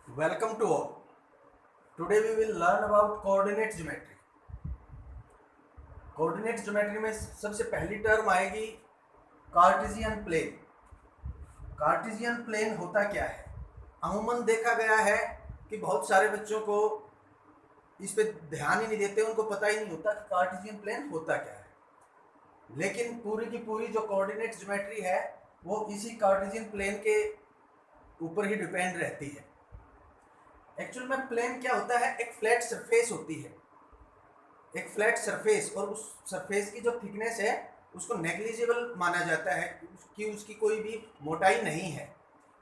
Welcome to all. Today we will learn about coordinate geometry. Coordinate geometry में सबसे पहली term आएगी Cartesian plane. Cartesian plane होता क्या है? अमूमन देखा गया है कि बहुत सारे बच्चों को इस पे ध्यान ही नहीं देते, उनको पता ही नहीं होता कि कार्टेशियन प्लेन होता क्या है। लेकिन पूरी की पूरी जो कोऑर्डिनेट ज्योमेट्री है वो इसी कार्टेशियन प्लेन के ऊपर ही डिपेंड रहती है। एक्चुअल में प्लेन क्या होता है? एक फ्लैट सरफेस होती है, एक फ्लैट सरफेस, और उस सरफेस की जो थिकनेस है उसको नेग्लिजिबल माना जाता है कि उसकी कोई भी मोटाई नहीं है।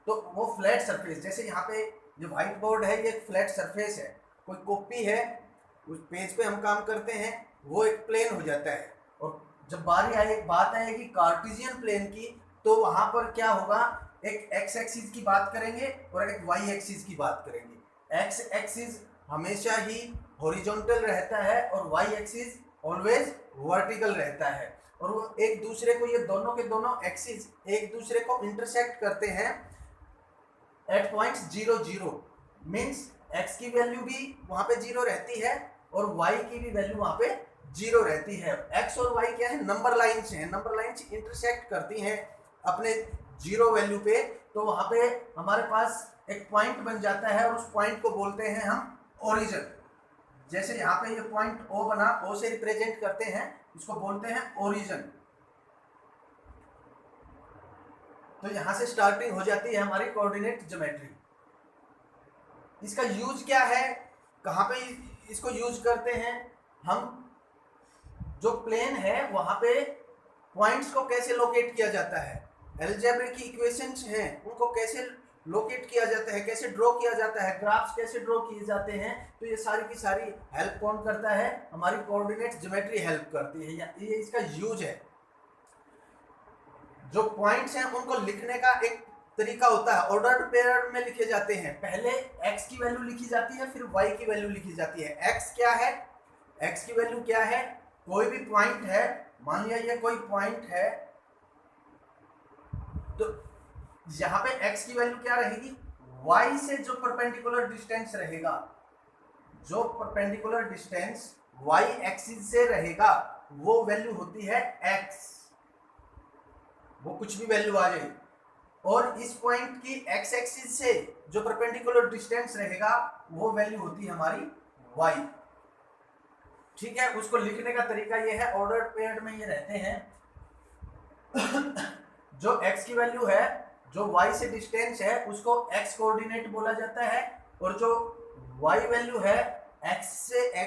तो वो फ्लैट सरफेस, जैसे यहाँ पे जो व्हाइट बोर्ड है ये एक फ्लैट सरफेस है, कोई कॉपी है, उस पेज पे हम काम करते हैं, वो एक प्लेन हो जाता है। और जब बात आएगी कार्टेशियन प्लेन की, तो वहाँ पर क्या होगा? एक एक्स एक्सिस की बात करेंगे और एक वाई एक्सिस की बात करेंगे। एक्स एक्सिस हमेशा ही हॉरिजॉन्टल रहता है और वाई एक्सिस ऑलवेज वर्टिकल रहता है, और वो एक दूसरे को, ये दोनों के दोनों एक्सिस एक दूसरे को इंटरसेक्ट करते हैं एट पॉइंट्स 0 0। मीन्स एक्स की वैल्यू भी वहां पे 0 रहती है और वाई की भी वैल्यू वहां पे 0 रहती है। एक्स और वाई क्या है? नंबर लाइन्स हैं, नंबर लाइन्स इंटरसेक्ट करती हैं अपने 0 वैल्यू पे। तो वहां पे हमारे पास एक पॉइंट बन जाता है और उस पॉइंट को बोलते हैं हम ओरिजिन। जैसे यहाँ पे ये पॉइंट ओ बना, ओ से रिप्रेजेंट करते हैं, इसको बोलते हैं ओरिजिन। तो यहां से स्टार्टिंग हो जाती है हमारी कोऑर्डिनेट ज्योमेट्री। इसका यूज क्या है? कहाँ पे इसको यूज करते हैं हम? जो प्लेन है वहां पे पॉइंट्स को कैसे लोकेट किया जाता है, अलजेब्रिक की इक्वेशंस हैं उनको कैसे लोकेट किया जाता है, कैसे ड्रॉ किया जाता है, ग्राफ्स कैसे ड्रॉ किए जाते हैं, तो ये सारी की सारी हेल्प कौन करता है? हमारी कोऑर्डिनेट ज्योमेट्री हेल्प करती है। ये इसका यूज है। जो पॉइंट्स हैं उनको लिखने का एक तरीका होता है, ऑर्डर्ड पेयर में लिखे जाते हैं। पहले एक्स की वैल्यू लिखी जाती है, फिर वाई की वैल्यू लिखी जाती है। एक्स क्या है? एक्स की वैल्यू क्या है? कोई भी पॉइंट है, मान लिया ये कोई पॉइंट है, तो यहां पे x की वैल्यू क्या रहेगी? y से जो परपेंडिकुलर डिस्टेंस रहेगा, जो परपेंडिकुलर डिस्टेंस y एक्सिस से रहेगा वो वैल्यू होती है x। वो कुछ भी वैल्यू आ जाए, और इस पॉइंट की x एक्सिस से जो परपेंडिकुलर डिस्टेंस रहेगा वो वैल्यू होती है हमारी y। ठीक है, उसको लिखने का तरीका ये है, ऑर्डर्ड पेयर्ड में ये रहते हैं। जो x की वैल्यू है, जो y से डिस्टेंस है, उसको x कोऑर्डिनेट बोला जाता है, और जो y वैल्यू है x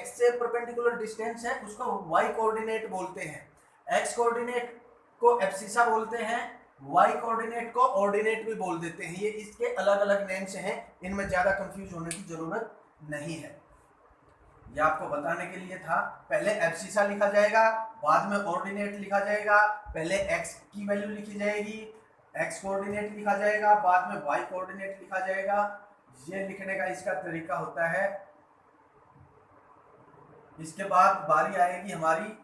से परपेंडिकुलर डिस्टेंस है उसको y कोऑर्डिनेट बोलते हैं। x कोऑर्डिनेट को एब्सिसा बोलते हैं, y कोऑर्डिनेट को ऑर्डिनेट भी बोल देते हैं। ये इसके अलग अलग नेम्स हैं, इनमें ज्यादा कंफ्यूज होने की जरूरत नहीं है। ये आपको बताने के लिए था। पहले एब्सिसा लिखा जाएगा, बाद में ऑर्डिनेट लिखा जाएगा। पहले x की वैल्यू लिखी जाएगी, x कोऑर्डिनेट लिखा जाएगा, बाद में y कोऑर्डिनेट लिखा जाएगा। ये लिखने का इसका तरीका होता है। इसके बाद बारी आएगी हमारी,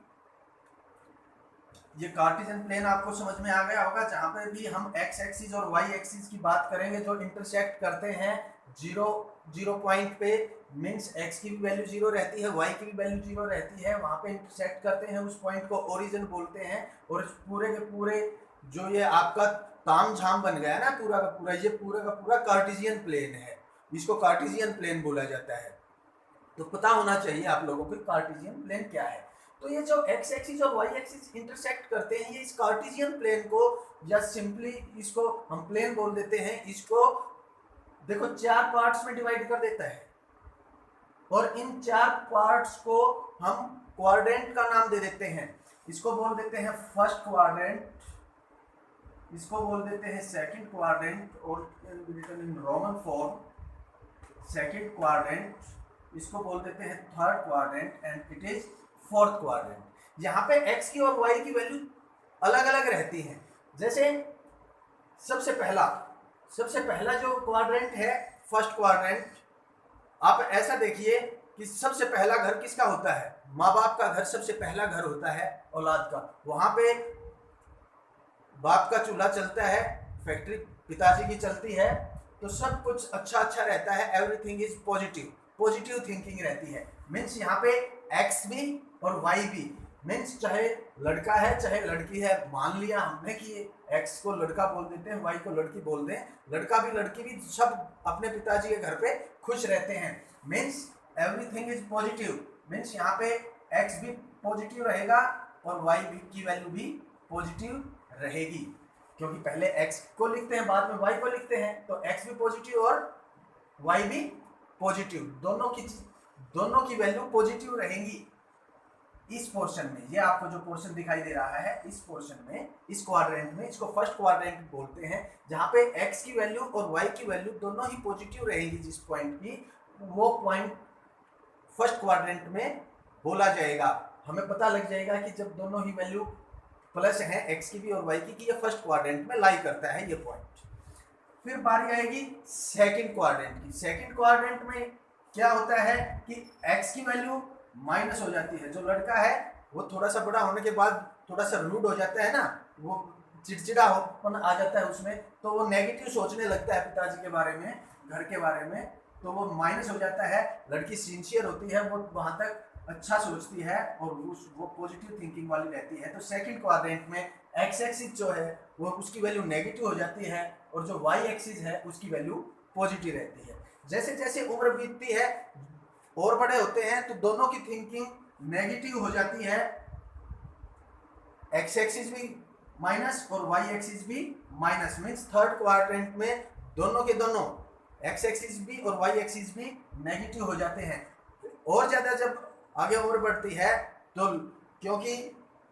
ये कार्टेशियन प्लेन आपको समझ में आ गया होगा, जहां पे भी हम x एक्सिस और y एक्सिस की बात करेंगे जो इंटरसेक्ट करते हैं 0 पॉइंट पे। मीन्स x की भी वैल्यू 0 रहती है, y की भी वैल्यू 0 रहती है, वहां पे इंटरसेक्ट करते हैं, उस पॉइंट को ओरिजिन बोलते हैं। और इस पूरे के पूरे जो ये आपका ताम झाम बन गया ना पूरा का पूरा, ये पूरा का पूरा कार्टेशियन प्लेन है, इसको कार्टेशियन प्लेन बोला जाता है। तो पता होना चाहिए आप लोगों को कार्टेशियन प्लेन क्या है। तो ये जो x एक्सिस और y एक्सिस इंटरसेक्ट करते हैं, ये इस कार्टेशियन प्लेन को, या सिंपली इसको हम प्लेन बोल देते हैं, इसको देखो 4 पार्ट्स में डिवाइड कर देता है, और इन 4 पार्ट्स को हम क्वाड्रेंट का नाम दे देते हैं। इसको बोल देते हैं फर्स्ट क्वाड्रेंट, इसको बोल देते हैं सेकंड क्वाड्रेंट, और in Roman form second quadrant, इसको बोल देते हैं third quadrant, and it is fourth quadrant. यहाँ पे x की और y की वैल्यू अलग अलग रहती हैं। जैसे सबसे पहला जो क्वाड्रेंट है फर्स्ट क्वाड्रेंट, आप ऐसा देखिए कि सबसे पहला घर किसका होता है? माँ बाप का घर सबसे पहला घर होता है औलाद का। वहां पे बाप का चूल्हा चलता है, फैक्ट्री पिताजी की चलती है, तो सब कुछ अच्छा अच्छा रहता है, everything is positive, positive thinking रहती है। मीन्स यहाँ पे एक्स भी और वाई भी, मीन्स चाहे लड़का है चाहे लड़की है, मान लिया हमने कि एक्स को लड़का बोल देते हैं, वाई को लड़की बोल दें, लड़का भी लड़की भी सब अपने पिताजी के घर पे खुश रहते हैं। Means everything is positive, means यहाँ पे एक्स भी पॉजिटिव रहेगा और वाई की वैल्यू भी पॉजिटिव रहेगी, क्योंकि पहले एक्स को लिखते हैं बाद में वाई को लिखते हैं, तो एक्स भी पॉजिटिव और वाई भी पॉजिटिव, दोनों की वैल्यू पॉजिटिव रहेंगी इस पोर्शन में। ये आपको जो पोर्शन दिखाई दे रहा है इस पोर्शन में, इस क्वाड्रेंट में, इसको फर्स्ट क्वाड्रेंट बोलते हैं, जहां पे एक्स की वैल्यू और वाई की वैल्यू दोनों ही पॉजिटिव रहेगी। जिस पॉइंट की वो पॉइंट फर्स्ट क्वाड्रेंट में बोला जाएगा। हमें पता लग जाएगा कि जब दोनों ही वैल्यू प्लस है एक्स की भी और वाई की, कि ये फर्स्ट क्वाड्रेंट में लाई करता है ये पॉइंट। फिर बारी आएगी सेकंड क्वाड्रेंट की। सेकंड क्वाड्रेंट में क्या होता है कि एक्स की वैल्यू माइनस हो जाती है, जो लड़का है वो थोड़ा सा बड़ा होने के बाद थोड़ा सा रूड हो जाता है ना, वो चिड़चिड़ापन आ जाता है उसमें, तो वो नेगेटिव सोचने लगता है पिताजी के बारे में, घर के बारे में, तो वो माइनस हो जाता है। लड़की सिंसियर होती है, वो वहां तक अच्छा सोचती है और वो पॉजिटिव थिंकिंग वाली रहती है। तो सेकंड क्वाड्रेंट में एक्स एक्सिस जो है वो उसकी वैल्यू नेगेटिव हो जाती है और जो वाई एक्सिस है उसकी वैल्यू पॉजिटिव रहती है। जैसे जैसे उम्र बीतती है और बड़े होते हैं तो दोनों की थिंकिंग नेगेटिव हो जाती है, एक्स एक्सिस भी माइनस और वाई एक्सिस भी माइनस। मीन्स थर्ड क्वाड्रेंट में दोनों के दोनों एक्स एक्सिस भी और वाई एक्सिस भी नेगेटिव हो जाते हैं। और ज्यादा जब आगे उम्र बढ़ती है तो क्योंकि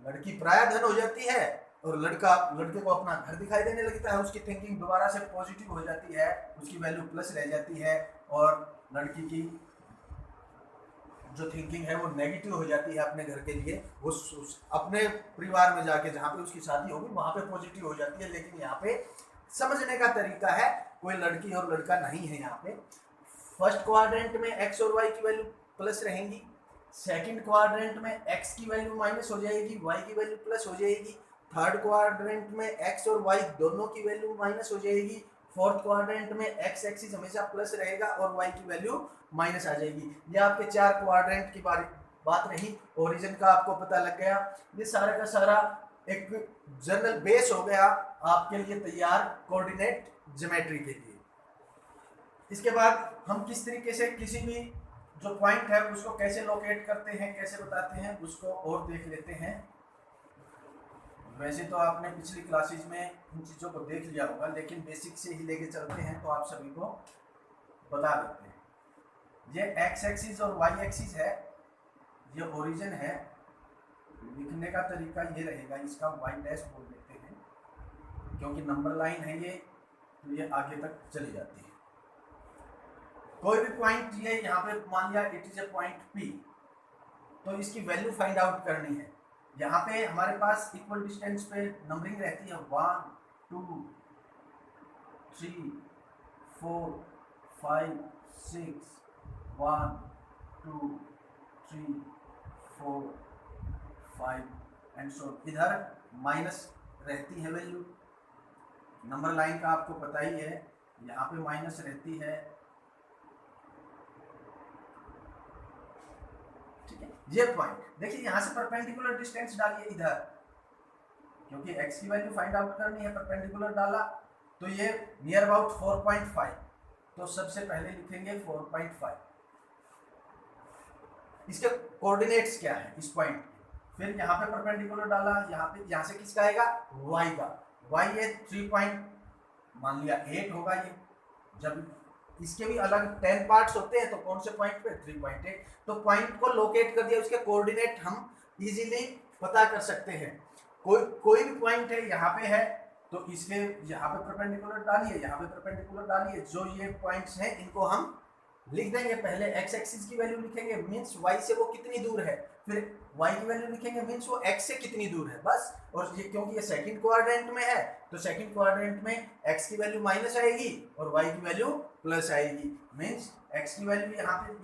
लड़की प्रायधन हो जाती है और लड़के को अपना घर दिखाई देने लगता है, उसकी थिंकिंग दोबारा से पॉजिटिव हो जाती है, उसकी वैल्यू प्लस रह जाती है और लड़की की जो थिंकिंग है वो नेगेटिव हो जाती है अपने घर के लिए। वो अपने परिवार में जाके जहाँ पे उसकी शादी होगी वहाँ पे पॉजिटिव हो जाती है। लेकिन यहाँ पे समझने का तरीका है, कोई लड़की और लड़का नहीं है यहाँ पे। फर्स्ट क्वाड्रेंट में एक्स और वाई की वैल्यू प्लस रहेंगी, सेकंड क्वाड्रेंट में एक्स की वैल्यू माइनस हो जाएगी, वाई की वैल्यू प्लस हो जाएगी, थर्ड क्वाड्रेंट में एक्स और वाई दोनों की वैल्यू माइनस हो जाएगी, फोर्थ क्वाड्रेंट में एक्स एक्सिस हमेशा प्लस रहेगा और वाई की वैल्यू माइनस आ जाएगी। ये आपके चार क्वाड्रेंट की बात रही। ओरिजिन का आपको पता लग गया। ये सारा का सारा एक जनरल बेस हो गया आपके लिए तैयार कोऑर्डिनेट ज्योमेट्री के लिए। इसके बाद हम किस तरीके से किसी भी जो पॉइंट है उसको कैसे लोकेट करते हैं, कैसे बताते हैं, उसको और देख लेते हैं। वैसे तो आपने पिछली क्लासेज में इन चीज़ों को देख लिया होगा, लेकिन बेसिक से ही लेके चलते हैं तो आप सभी को बता देते हैं। ये एक्स एक्सिस और वाई एक्सिस है, ये ओरिजिन है। लिखने का तरीका ये रहेगा, इसका वाई डैश बोल देते हैं क्योंकि नंबर लाइन है ये, तो ये आगे तक चली जाती है। कोई भी पॉइंट ये यहाँ पे मान लिया it is a point P, तो इसकी वैल्यू फाइंड आउट करनी है। यहाँ पे हमारे पास इक्वल डिस्टेंस पे नंबरिंग रहती है 1 2 3 4 5 6 1 2 3 4 5 एंड सो। इधर माइनस रहती है वैल्यू, नंबर लाइन का आपको पता ही है, यहाँ पे माइनस रहती है। ठीक है, ये पॉइंट देखिए, यहाँ से परपेंडिकुलर डिस्टेंस डालिए इधर, क्योंकि x की वैल्यू फाइंड आउट करनी है। परपेंडिकुलर डाला तो ये नियर अबाउट 4.5, तो सबसे पहले लिखेंगे 4.5। इसके कोऑर्डिनेट्स क्या है इस पॉइंट के। फिर यहाँ पे परपेंडिकुलर डाला, यहाँ से किसका आएगा y का, y ये 3 मान लिया 8 होगा ये। जब इसके भी अलग 10 पार्ट्स होते हैं तो कौन से पॉइंट पे 3.8, तो पॉइंट को लोकेट कर दिया, उसके कोऑर्डिनेट हम इजीली पता कर सकते हैं। कोई भी पॉइंट है यहाँ पे है तो इसके यहाँ पे परपेंडिकुलर डालिए, यहाँ पे परपेंडिकुलर डालिए। जो ये पॉइंट्स हैं इनको हम लिख देंगे। पहले एक्स एक्सिस की वैल्यू लिखेंगे, मीन्स वाई से वो कितनी दूर है, फिर वाई की वैल्यू लिखेंगे, मीन्स वो एक्स से कितनी दूर है, बस। और ये क्योंकि ये सेकंड क्वाड्रेंट में है तो सेकंड क्वाड्रेंट में एक्स की वैल्यू माइनस आएगी और वाई की वैल्यू प्लस आएगी। मीन्स एक्स की वैल्यू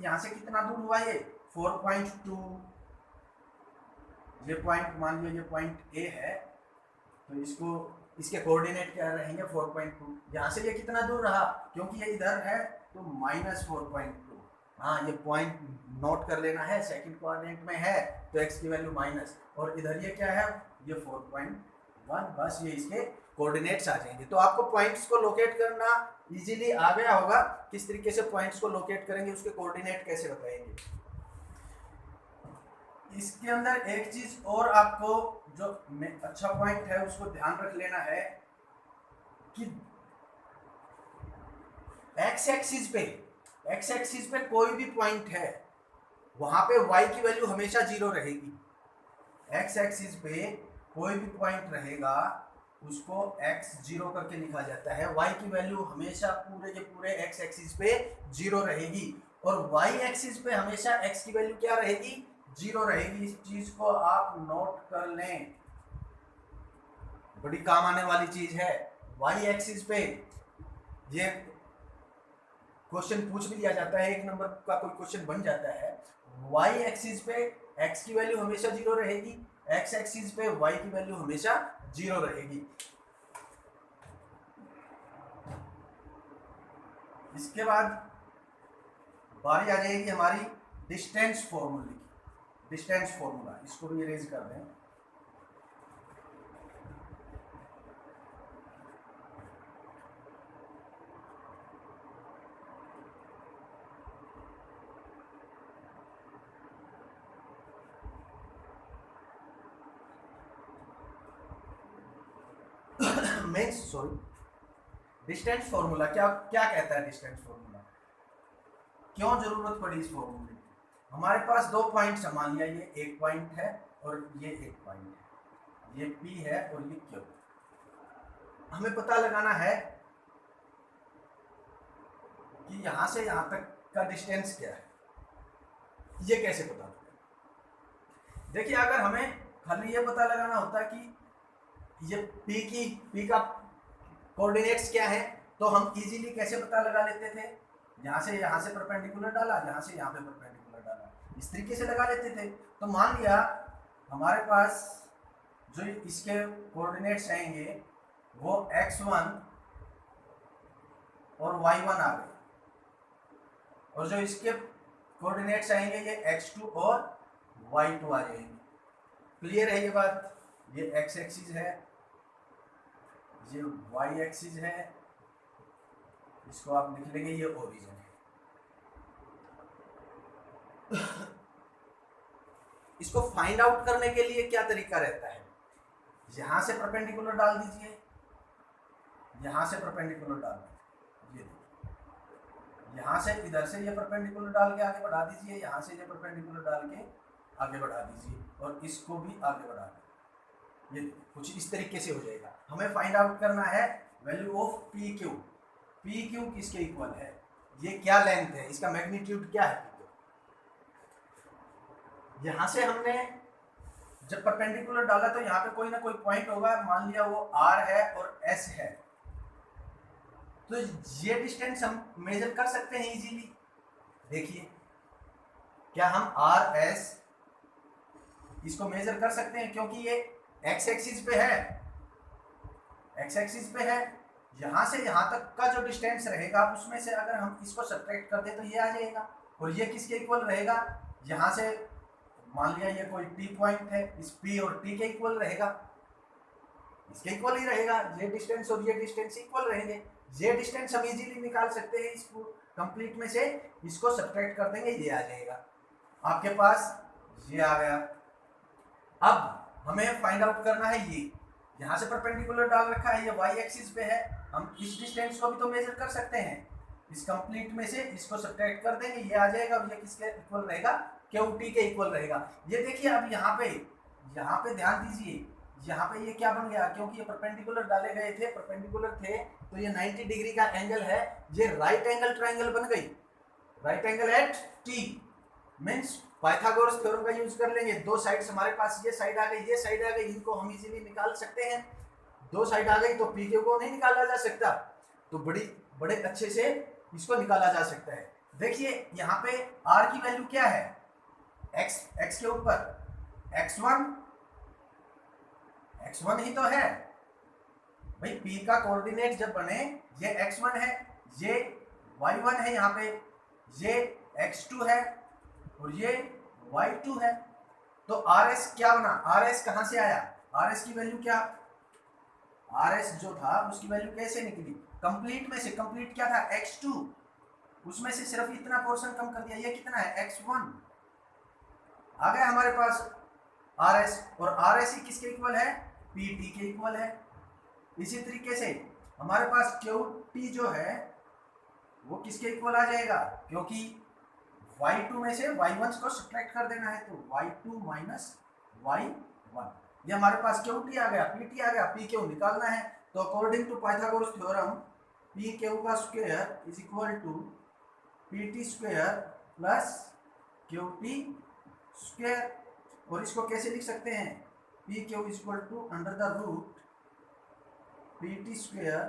यहाँ से कितना दूर हुआ ये 4.2। ये पॉइंट मान लिया ये पॉइंट ए है, तो इसको इसके कोऑर्डिनेट क्या रहेंगे 4.2। यहाँ से ये कितना दूर रहा, क्योंकि ये इधर है तो -4.2। हाँ, ये पॉइंट नोट कर लेना है, सेकंड कोऑर्डिनेट में है तो x की वैल्यू माइनस, और इधर ये क्या है, ये 4.1। बस ये इसके कोऑर्डिनेट्स आ जाएंगे। तो आपको पॉइंट्स को लोकेट करना इजीली आ गया होगा, किस तरीके से पॉइंट्स को लोकेट करेंगे, उसके कोऑर्डिनेट कैसे बताएंगे। इसके अंदर एक चीज और आपको जो अच्छा पॉइंट है उसको ध्यान रख लेना है कि एक्स एक्सिस पे कोई भी पॉइंट है वहां पे y की वैल्यू हमेशा 0 रहेगी। एक्स एक्सिस पे कोई भी पॉइंट रहेगा उसको x 0 करके लिखा जाता है। y की वैल्यू हमेशा पूरे के पूरे एक्स एक्सिस पे 0 रहेगी, और y एक्सिस पे हमेशा x की वैल्यू क्या रहेगी, 0 रहेगी। इस चीज को आप नोट कर लें, बड़ी काम आने वाली चीज है। y एक्सिस पे ये क्वेश्चन पूछ भी लिया जाता है, एक नंबर का कोई क्वेश्चन बन जाता है। y एक्सिस पे x की वैल्यू हमेशा 0 रहेगी, x एक्सिस पे y की वैल्यू हमेशा 0 रहेगी। इसके बाद बारी आ जाएगी हमारी डिस्टेंस फॉर्मूले की। डिस्टेंस फॉर्मूला इसको भी इरेज कर दें। डिस्टेंस फॉर्मूला क्या क्या कहता है। डिस्टेंस फॉर्मूला क्यों जरूरत पड़ी इस फॉर्मूले की। हमारे पास दो पॉइंट्स, मान लिया ये एक पॉइंट है और ये एक पॉइंट है, ये P है और ये Q। हमें पता लगाना है कि यहां से यहां तक का डिस्टेंस क्या है। ये कैसे पता लगेगा। देखिए, अगर हमें खाली ये पता लगाना होता कि ये P का कोऑर्डिनेट्स क्या है तो हम इजीली कैसे पता लगा लेते थे, यहाँ से परपेंडिकुलर डाला, यहाँ से यहाँ पे परपेंडिकुलर डाला, इस तरीके से लगा लेते थे। तो मान लिया हमारे पास जो इसके कोऑर्डिनेट्स आएंगे वो x1 और y1 आ गए, और जो इसके कोऑर्डिनेट्स आएंगे ये x2 और y2 आ जाएंगे। क्लियर है ये बात। ये x एक्सिस है, ये y एक्सिस है, इसको आप लिख लेंगे ये ओरिजिन है। इसको फाइंड आउट करने के लिए क्या तरीका रहता है, यहां से परपेंडिकुलर डाल दीजिए, यहां से परपेंडिकुलर डाल दीजिए, ये यहां से इधर से ये परपेंडिकुलर डाल के आगे बढ़ा दीजिए, यहां से ये परपेंडिकुलर डाल के आगे बढ़ा दीजिए, और इसको भी आगे बढ़ा दीजिए। ये कुछ इस तरीके से हो जाएगा। हमें फाइंड आउट करना है value of P Q. P Q किसके इक्वल है, ये क्या लेंथ है, इसका मैग्नीट्यूड क्या है। यहां से हमने जब परपेंडिकुलर डाला तो यहाँ पे कोई ना कोई पॉइंट होगा, मान लिया वो R है और S है, तो ये डिस्टेंस हम मेजर कर सकते हैं इजीली। देखिए, क्या हम R S इसको मेजर कर सकते हैं, क्योंकि ये x एक्सिस पे है, x एक्सिस पे है। यहां से यहां तक का जो डिस्टेंस रहेगा उसमें से अगर हम इसको सब्ट्रैक्ट कर दें तो ये आ जाएगा, और ये किसके इक्वल रहेगा, यहां से मान लिया ये कोई T पॉइंट है, इस P और T के इक्वल रहेगा, इसके इक्वल ही रहेगा। ये डिस्टेंस और ये डिस्टेंस इक्वल रहेंगे। ये डिस्टेंस हम इजीली निकाल सकते हैं, इसको कंप्लीट में से इसको सब्ट्रैक्ट कर देंगे, ये आ जाएगा आपके पास, ये आ गया। अब हमें फाइंड आउट करना है ये, यहाँ से परपेंडिकुलर डाल रखा है, ये y एक्सिस पे है, हम इस डिस्टेंस को भी तो मेजर कर सकते हैं। इस कंप्लीट में से इसको सब्ट्रैक्ट कर देंगे, ये आ जाएगा, और ये किसके इक्वल रहेगा, QT के इक्वल रहेगा। ये देखिए, अब यहाँ पे ध्यान दीजिए, यहाँ पे ये क्या बन गया, क्योंकि ये परपेंडिकुलर डाले गए थे, परपेंडिकुलर थे तो ये 90 डिग्री का एंगल है, ये राइट एंगल ट्रायंगल बन गई, right angle at T। Means Pythagoras theorem का यूज कर लेंगे। दो साइड्स हमारे पास, ये साइड आ गई, ये साइड आ गई, इनको हम इजीली निकाल सकते हैं। दो साइड आ गई तो पी क्यू को नहीं निकाला जा सकता, तो बड़े अच्छे से इसको निकाला जा सकता है। देखिए, यहाँ पे r की वैल्यू क्या है, x के ऊपर x1 ही तो है, भाई P का कोऑर्डिनेट जब बने, ये x1 है, ये y1 है, यहाँ पे ये x2 है और ये y2 है। तो RS क्या बना, RS कहाँ से आया, RS की वैल्यू क्या, RS जो था उसकी वैल्यू कैसे निकली, कंप्लीट में से, कंप्लीट क्या था x2, उसमें से सिर्फ इतना पोर्शन कम कर दिया, ये कितना है x1, आ गया हमारे पास RS, और RS ही किसके इक्वल है, PT के इक्वल है। इसी तरीके से हमारे पास QT जो है वो किसके इक्वल आ जाएगा, क्योंकि y2 में से y1 को सब्ट्रैक्ट कर देना है, तो y2 माइनस y1, ये हमारे पास QT आ गया, PT आ गया, PQ निकालना है। तो according to Pythagoras theorem PQ का square is equal to PT square plus QT square, और इसको कैसे लिख सकते हैं, PQ is equal to under the root PT square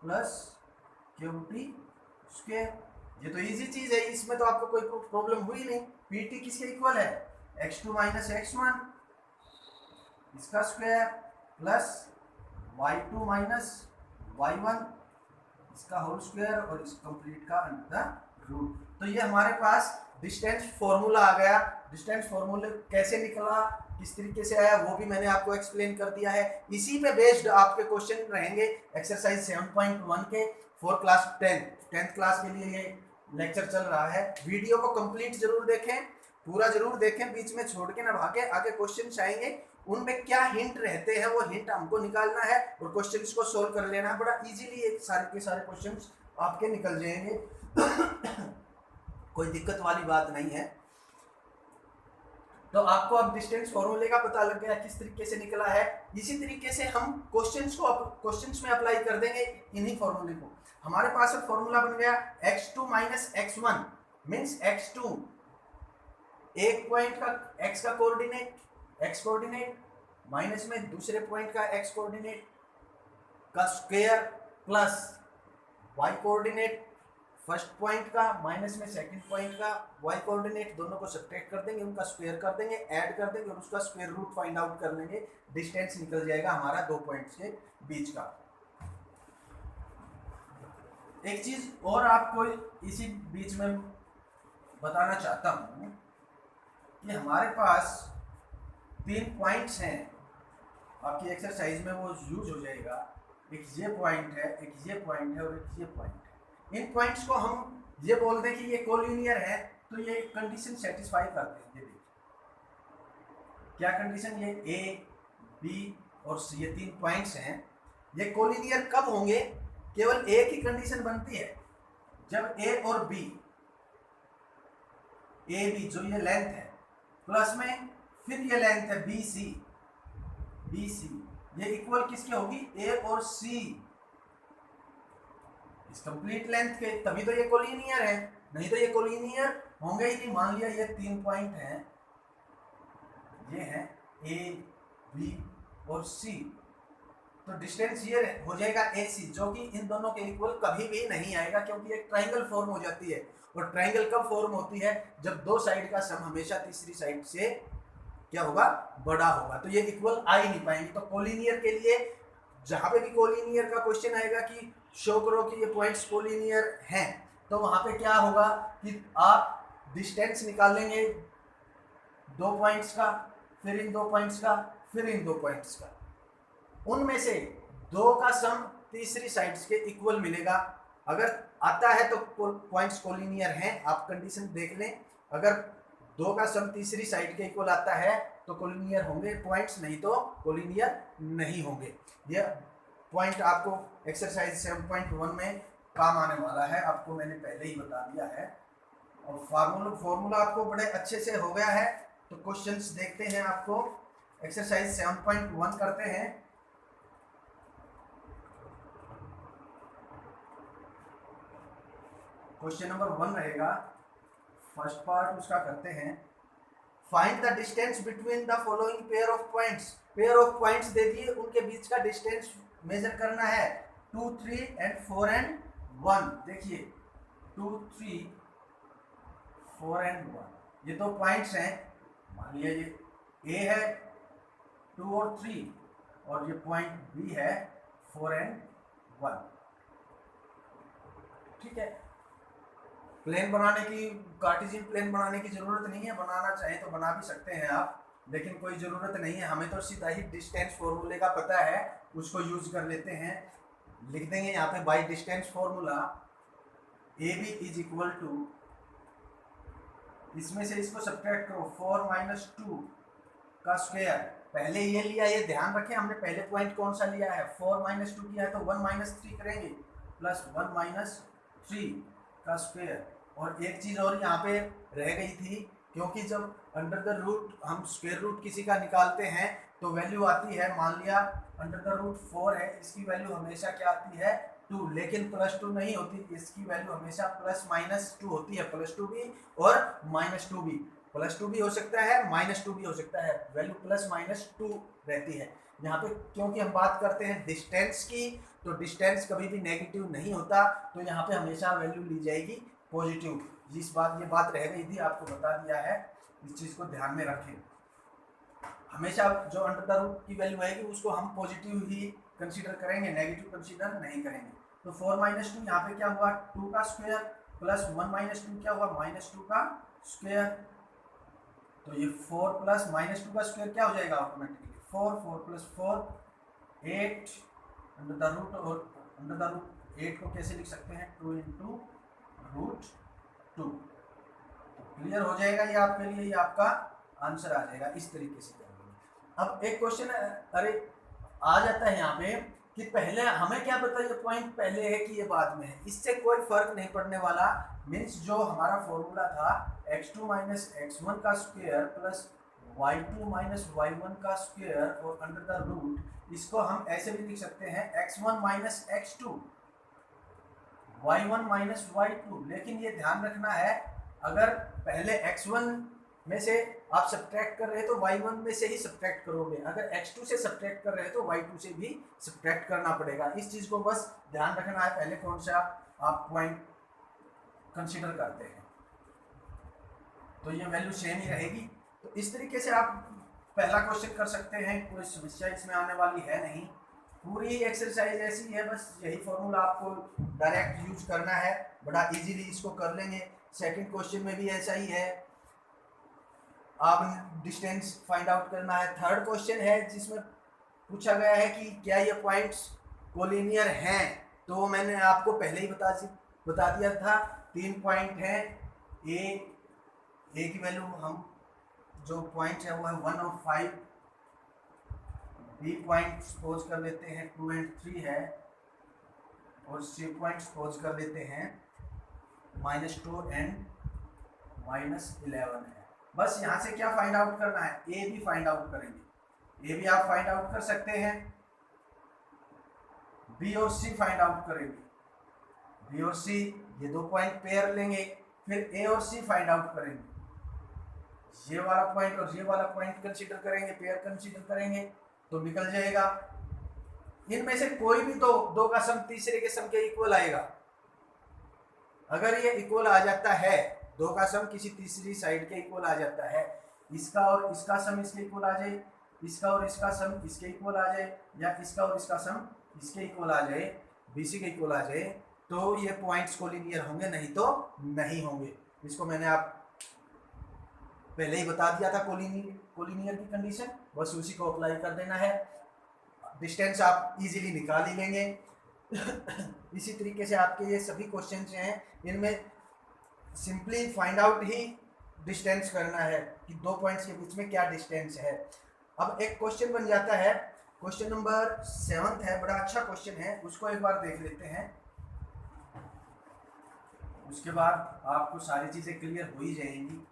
plus QT square. ये तो इजी चीज है, इसमें तो आपको कोई प्रॉब्लम हुई नहीं। PT किसके इक्वल है, x2 माइनस x1 इसका square plus y2 minus y1 इसका होल स्क्वायर और इस कंप्लीट का अंडर द रूट। तो ये हमारे पास डिस्टेंस फॉर्मूला आ गया। डिस्टेंस फॉर्मूला कैसे निकला, किस तरीके से आया, वो भी मैंने आपको एक्सप्लेन कर दिया है। इसी पे बेस्ड आपके क्वेश्चन रहेंगे एक्सरसाइज 7.1 के फॉर क्लास 10th क्लास के लिए ये लेक्चर चल रहा है। वीडियो को कंप्लीट जरूर देखें, पूरा जरूर देखें, बीच में छोड़ के ना भागे। आगे क्वेश्चन आएंगे, उनमें क्या हिंट रहते हैं वो हिंट हमको निकालना है और क्वेश्चंस को सोल्व कर लेना है। बड़ा इजीली एक सारे के सारे क्वेश्चंस आपके निकल जाएंगे कोई दिक्कत वाली बात नहीं है। तो आपको अब डिस्टेंस फॉर्मूले का पता लग गया किस तरीके से निकला है। इसी तरीके से हम क्वेश्चंस में अप्लाई कर देंगे इन्हीं फॉर्मूले को। हमारे पास अब फॉर्मूला बन गया x2 minus x1 means x2 एक पॉइंट का x का कोऑर्डिनेट माइनस में दूसरे पॉइंट का x कोऑर्डिनेट का square plus y coordinate first point का माइनस में सेकंड पॉइंट का y कोऑर्डिनेट, दोनों को सब्ट्रैक्ट कर देंगे, उनका स्क्वायर कर देंगे, ऐड कर देंगे और उसका स्क्वायर रूट फाइंड आउट कर लेंगे। डिस्टेंस निकल जाएगा हमारा दो पॉइंट्स के बीच का। एक चीज और आपको इसी बीच में बताना चाहता हूं कि हमारे पास 3 पॉइंट्स हैं, आपकी एक्सरसाइज में वो यूज हो जाएगा। एक ये पॉइंट है, एक ये पॉइंट है और एक ये पॉइंट है। इन पॉइंट्स को हम ये बोल दें कि ये कोलिनियर है, तो ये कंडीशन सेटिस्फाई करते हैं। ये देखिए क्या कंडीशन, ये ए, बी और सी, ये 3 पॉइंट्स हैं, ये कोलिनियर कब होंगे, केवल एक ही कंडीशन बनती है जब ए और बी, ए बी जो ये लेंथ है प्लस में फिर ये लेंथ है बी सी, ये इक्वल किसके होगी, ए और सी, इस कंप्लीट लेंथ के, तभी तो ये कोलिनियर है, नहीं तो ये कोलिनियर होंगे ही नहीं। मान लिया ये 3 पॉइंट हैं, ये हैं ए, बी और सी, तो डिस्टेंस ये हो जाएगा ए सी, जो कि इन दोनों के इक्वल कभी भी नहीं आएगा, क्योंकि एक ट्राइंगल फॉर्म हो जाती है। और ट्राइंगल कब फॉर्म होती है, जब दो साइड का सम हमेशा तीसरी साइड से क्या होगा, बड़ा होगा, तो ये इक्वल आ ही नहीं पाएंगे। तो कोलिनियर के लिए जहां पे भी कोलिनियर का क्वेश्चन आएगा कि शो करो कि ये पॉइंट्स कोलिनियर हैं, तो वहां पे क्या होगा कि आप डिस्टेंस निकालेंगे 2 पॉइंट्स का, फिर इन 2 पॉइंट्स का, फिर इन 2 पॉइंट्स का, उनमें से 2 का सम तीसरी साइड्स के इक्वल मिलेगा। अगर आता है तो पॉइंट्स कोलिनियर हैं, आप कंडीशन देख लें। अगर 2 का सम तीसरी साइड के इक्वल आता है तो कोलिनियर होंगे पॉइंट्स, नहीं तो कोलिनियर नहीं होंगे। यह पॉइंट आपको एक्सरसाइज 7.1 में काम आने वाला है, आपको मैंने पहले ही बता दिया है। और फार्मूला आपको बड़े अच्छे से हो गया है। तो क्वेश्चंस देखते हैं, आपको एक्सरसाइज 7.1 करते हैं। क्वेश्चन नंबर 1 रहेगा, फर्स्ट पार्ट उसका करते हैं। Find the distance between the following pair of points. Pair of points दे दिए, उनके बीच का डिस्टेंस मेजर करना है। 2, 3 एंड 4 एंड 1। देखिए 2, 3, 4 एंड 1, ये 2 पॉइंट्स हैं। मान लिया ये ए है 2 और 3, और ये पॉइंट बी है 4 and 1। ठीक है, प्लेन बनाने की, कार्टेशियन प्लेन बनाने की जरूरत नहीं है, बनाना चाहे तो बना भी सकते हैं आप, लेकिन कोई ज़रूरत नहीं है, हमें तो सीधा ही डिस्टेंस फॉर्मूले का पता है, उसको यूज कर लेते हैं। लिख देंगे यहाँ पे by distance formula A B is equal to, इसमें से इसको सब्ट्रैक्ट करो, 4 माइनस 2 का स्क्वायर, पहले ये लिया, ये ध्यान रखें हमने पहले पॉइंट कौन सा लिया है, 4 माइनस 2 किया है, तो 1 माइनस 3 करेंगे, प्लस 1 माइनस 3 का स्क्वायर। और एक चीज़ और यहाँ पे रह गई थी, क्योंकि जब अंडर द रूट हम स्क्वायर रूट किसी का निकालते हैं तो वैल्यू आती है, मान लिया अंडर द रूट 4 है, इसकी वैल्यू हमेशा क्या आती है 2, लेकिन प्लस 2 नहीं होती, इसकी वैल्यू हमेशा प्लस माइनस 2 होती है, प्लस 2 भी और माइनस 2 भी, प्लस 2 भी हो सकता है, माइनस 2 भी हो सकता है, वैल्यू प्लस माइनस 2 रहती है यहाँ पे। क्योंकि हम बात करते हैं डिस्टेंस की, तो डिस्टेंस कभी भी नेगेटिव नहीं होता, तो यहाँ पे हमेशा वैल्यू ली जाएगी पॉजिटिव। ये बात रह गई थी, आपको बता दिया है, इस चीज़ को ध्यान में रखें। हमेशा जो अंडर द रूट की वैल्यू आएगी उसको हम पॉजिटिव ही कंसीडर करेंगे, नेगेटिव कंसीडर नहीं करेंगे। तो 4 माइनस 2 यहाँ पे क्या हुआ 2 का स्क्वायर, प्लस 1 माइनस 2 क्या हुआ माइनस 2 का स्क्वायर, तो ये 4 प्लस माइनस 2 का स्क्वायर क्या हो जाएगा automatically 4, 4 plus 4 8 under the root, और अंडर द रूट 8 को कैसे लिख सकते हैं 2 इंटू रूट 2। क्लियर हो जाएगा ये आपके लिए, ये आपका आंसर आ जाएगा, इस तरीके से करेंगे। अब एक क्वेश्चन अरे आ जाता है यहाँ पे कि पहले हमें क्या पता ये पॉइंट पहले है कि ये बाद में है, इससे कोई फर्क नहीं पड़ने वाला। मीन्स जो हमारा फॉर्मूला था x2 माइनस x1 का square plus y2 minus y1 का स्क्वायर और अंडर द रूट, इसको हम ऐसे भी लिख सकते हैं x1 minus x2 y1 minus y2। लेकिन ये ध्यान रखना है, अगर पहले x1 में से आप सब्ट्रैक्ट कर रहे हैं तो y1 में से ही सब्ट्रैक्ट करोगे, अगर x2 से सब्ट्रैक्ट कर रहे हैं तो y2 से भी सब्ट्रैक्ट करना पड़ेगा। इस चीज़ को बस ध्यान रखना है, पहले कौन सा आप पॉइंट कंसीडर करते हैं, तो ये वैल्यू सेम ही रहेगी। तो इस तरीके से आप पहला क्वेश्चन कर सकते हैं, कोई समस्या इसमें आने वाली है नहीं, पूरी एक्सरसाइज ऐसी है, बस यही फॉर्मूला आपको डायरेक्ट यूज करना है, बड़ा इजीली इसको कर लेंगे। सेकंड क्वेश्चन में भी ऐसा ही है, आप डिस्टेंस फाइंड आउट करना है। थर्ड क्वेश्चन है जिसमें पूछा गया है कि क्या ये पॉइंट्स कोलिनियर हैं, तो मैंने आपको पहले ही बता दिया था, 3 पॉइंट हैं, ए की वैल्यू हम जो पॉइंट है वो है 1 और 5, बी पॉइंट सपोज कर लेते हैं 2 और 3 है, और सी पॉइंट सपोज कर लेते हैं -2 एंड -11 है। बस यहाँ से क्या फाइंड आउट करना है, ए भी फाइंड आउट करेंगे, ए भी आप फाइंड आउट कर सकते हैं, बी और सी फाइंड आउट करेंगे, बी और सी ये 2 पॉइंट पेयर लेंगे, फिर ए और सी फाइंड आउट करेंगे, ये वाला पॉइंट और ये वाला पॉइंट कंसीडर करेंगे, पेयर कंसीडर करेंगे, तो निकल जाएगा। इनमें से कोई भी तो 2 का सम तीसरे के सम के इक्वल आएगा। अगर ये इक्वल आ जाता है, 2 का सम किसी तीसरी साइड के इक्वल आ जाता है, इसका और इसका सम इसके इक्वल आ जाए, इसका और इसका सम इसके इक्वल आ जाए, या इसका और इसका सम इसके इक्वल आ जाए, बीसी के इक्वल आ जाए, तो ये पॉइंट्स कोलिनियर होंगे, नहीं तो नहीं होंगे। इसको मैंने आप पहले ही बता दिया था, कोलिनियर की कंडीशन, बस उसी को अप्लाई कर देना है, डिस्टेंस आप इजीली निकाल ही लेंगे। इसी तरीके से आपके ये सभी क्वेश्चन हैं, इनमें सिंपली फाइंड आउट ही डिस्टेंस करना है कि 2 पॉइंट्स के बीच में क्या डिस्टेंस है। अब एक क्वेश्चन बन जाता है, क्वेश्चन नंबर 7 है, बड़ा अच्छा क्वेश्चन है, उसको एक बार देख लेते हैं, उसके बाद आपको सारी चीज़ें क्लियर हो ही जाएंगी।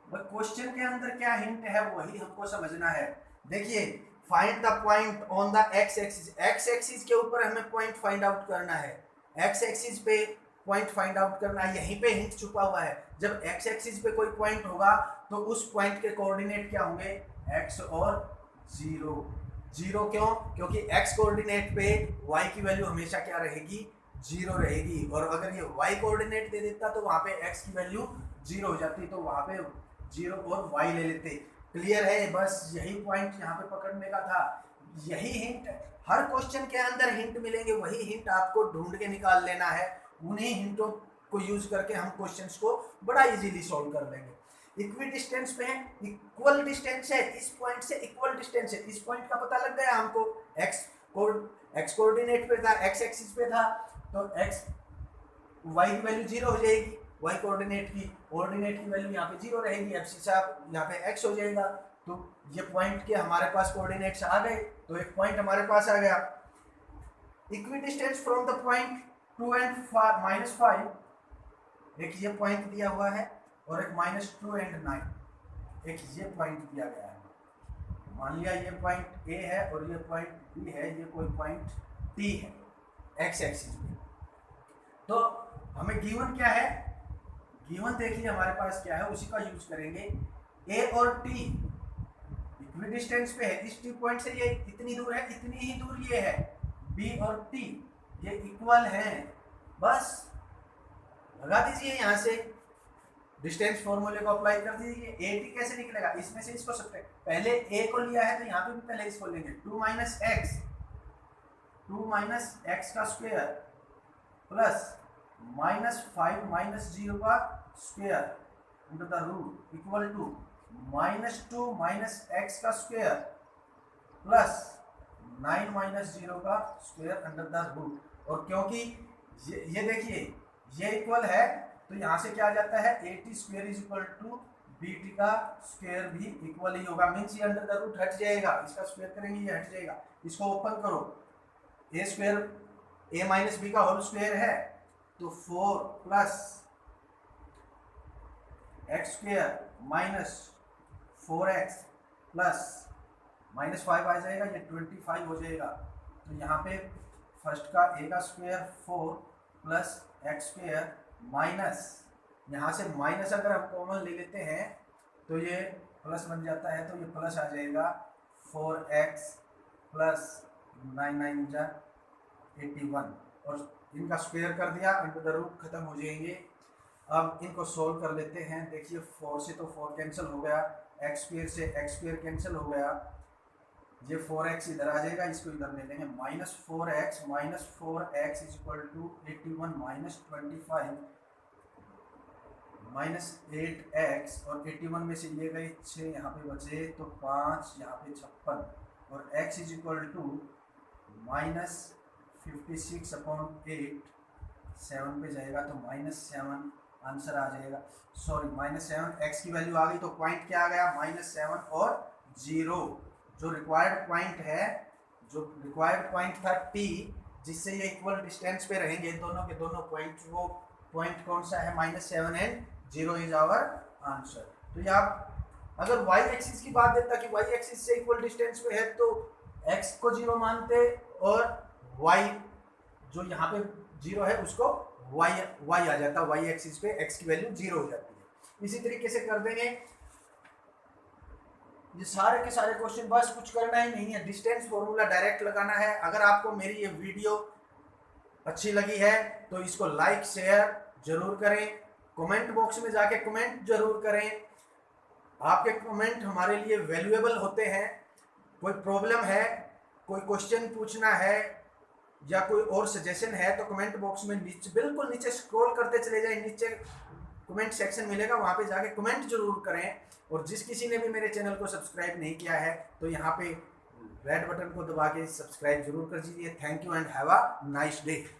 क्वेश्चन के अंदर क्या हिंट है वही हमको समझना है। देखिए, find the point on the x axis, x axis के ऊपर हमें पॉइंट फाइंड आउट करना है, एक्स एक्सिस पे पॉइंट फाइंड आउट करना है, यहीं पे हिंट छुपा हुआ है। जब एक्स एक्सिस पे कोई पॉइंट होगा तो उस पॉइंट के कोऑर्डिनेट क्या होंगे, एक्स और 0। 0 क्यों, क्योंकि एक्स कोऑर्डिनेट पे वाई की वैल्यू हमेशा क्या रहेगी 0 रहेगी, और अगर ये वाई कोऑर्डिनेट दे देता तो वहाँ पे एक्स की वैल्यू 0 हो जाती, तो वहाँ पे 0 और y ले लेते। क्लियर है, बस यही पॉइंट यहाँ पे पकड़ने का था। यही हिंट, हर क्वेश्चन के अंदर हिंट मिलेंगे, वही हिंट आपको ढूंढ के निकाल लेना है। उन्हीं हिंटों को यूज करके हम क्वेश्चंस को बड़ा इजीली सॉल्व कर लेंगे। इक्वी डिस्टेंस पे इक्वल डिस्टेंस है, इस पॉइंट से इक्वल डिस्टेंस है, इस पॉइंट का पता लग गया हमको। एक्स कोऑर्डिनेट पे था, एक्स एक्सिस पे था, तो एक्स वाई की वैल्यू 0 हो जाएगी, वाई कोऑर्डिनेट की वैल्यू यहाँ पे 0 रहेगी, एफ सी साहब यहाँ पे एक्स हो जाएगा। तो ये पॉइंट के हमारे पास कोऑर्डिनेट्स आ गए, तो एक पॉइंट हमारे पास आ गया। Equi distance from the point 2 and -5, एक ये पॉइंट दिया हुआ है और एक -2 and 9, एक ये पॉइंट दिया गया है। मान लिया ये पॉइंट ए है और ये पॉइंट बी है, ये कोई पॉइंट टी है एक्स एक्सिस पे। तो हमें गिवन क्या है, गिवन देखिए हमारे पास क्या है, उसी का यूज करेंगे। ए और टी इक्वी डिस्टेंस पे है, इस टी पॉइंट से ये इतनी दूर है, इतनी ही दूर ये है। बी और टी ये इक्वल हैं, बस लगा दीजिए यहाँ से डिस्टेंस फॉर्मूले को अप्लाई कर दीजिए। ए टी कैसे निकलेगा, इसमें से इसको सब्ट्रैक्ट, पहले ए को लिया है तो यहाँ पे भी पहले इसको लेंगे। 2 माइनस एक्स का स्क्वायर प्लस -5 - 0 का square into the root equal to -2 - x का स्क्वायर प्लस 9 - 0 का स्क्वायर अंडर द रूट। और क्योंकि ये देखिए ये इक्वल है, तो यहाँ से क्या आ जाता है, AT square is equal to BT का स्क्वायर भी इक्वल ही होगा। मीन्स ये अंडर द रूट हट जाएगा, इसका स्क्वायर करेंगे ये हट जाएगा। इसको ओपन करो, ए स्क्वायर a माइनस बी का होल स्क्वायर है, तो 4 plus x square minus 4x plus -5 आ जाएगा, ये 25 हो जाएगा। तो यहाँ पे फर्स्ट का a का square 4 plus x square minus, यहाँ से माइनस अगर हम कॉमन ले लेते हैं तो ये प्लस बन जाता है, तो ये प्लस आ जाएगा 4x प्लस 9 जा 81, और इनका स्क्वायर कर दिया, इंटू द रूट खत्म हो जाएंगे। अब इनको सोल्व कर लेते हैं। देखिए 4 से तो 4 कैंसिल हो गया, एक्स स्क्वायर से एक्स स्क्वायर कैंसिल हो गया, ये 4x इधर आ जाएगा, इसको इधर ले लेंगे। -4x is equal to 81 - 25 -8x, और 81 में से ये गए 6, यहाँ पे बचे तो 5, यहाँ पे 56, और x इज इक्वल टू -56/8, 7 पे जाएगा तो -7 आंसर आ जाएगा। सॉरी -7, x की वैल्यू आ गई, तो पॉइंट क्या आ गया, -7 और 0। जो रिक्वायर्ड पॉइंट है, जो रिक्वायर्ड पॉइंट था t, जिससे ये इक्वल डिस्टेंस पे रहेंगे दोनों के दोनों पॉइंट, वो पॉइंट कौन सा है, -7 and 0 इज आवर आंसर। तो ये आप अगर y एक्सिस की बात देता कि y एक्सिस से इक्वल डिस्टेंस पे है, तो x को 0 मानते और y जो यहाँ पे 0 है उसको y आ जाता, y एक्सिस पे x की वैल्यू 0 हो जाती है। इसी तरीके से कर देंगे ये सारे के सारे क्वेश्चन, बस कुछ करना ही नहीं है, डिस्टेंस फॉर्मूला डायरेक्ट लगाना है। अगर आपको मेरी ये वीडियो अच्छी लगी है तो इसको लाइक शेयर जरूर करें, कमेंट बॉक्स में जाके कमेंट जरूर करें। आपके कमेंट हमारे लिए वैल्यूएबल होते हैं। कोई प्रॉब्लम है, कोई क्वेश्चन पूछना है या कोई और सजेशन है तो कमेंट बॉक्स में नीचे, बिल्कुल नीचे स्क्रॉल करते चले जाएं, नीचे कमेंट सेक्शन मिलेगा, वहाँ पे जाके कमेंट जरूर करें। और जिस किसी ने भी मेरे चैनल को सब्सक्राइब नहीं किया है तो यहाँ पे रेड बटन को दबा के सब्सक्राइब जरूर कर दीजिए। Thank you and have a nice day.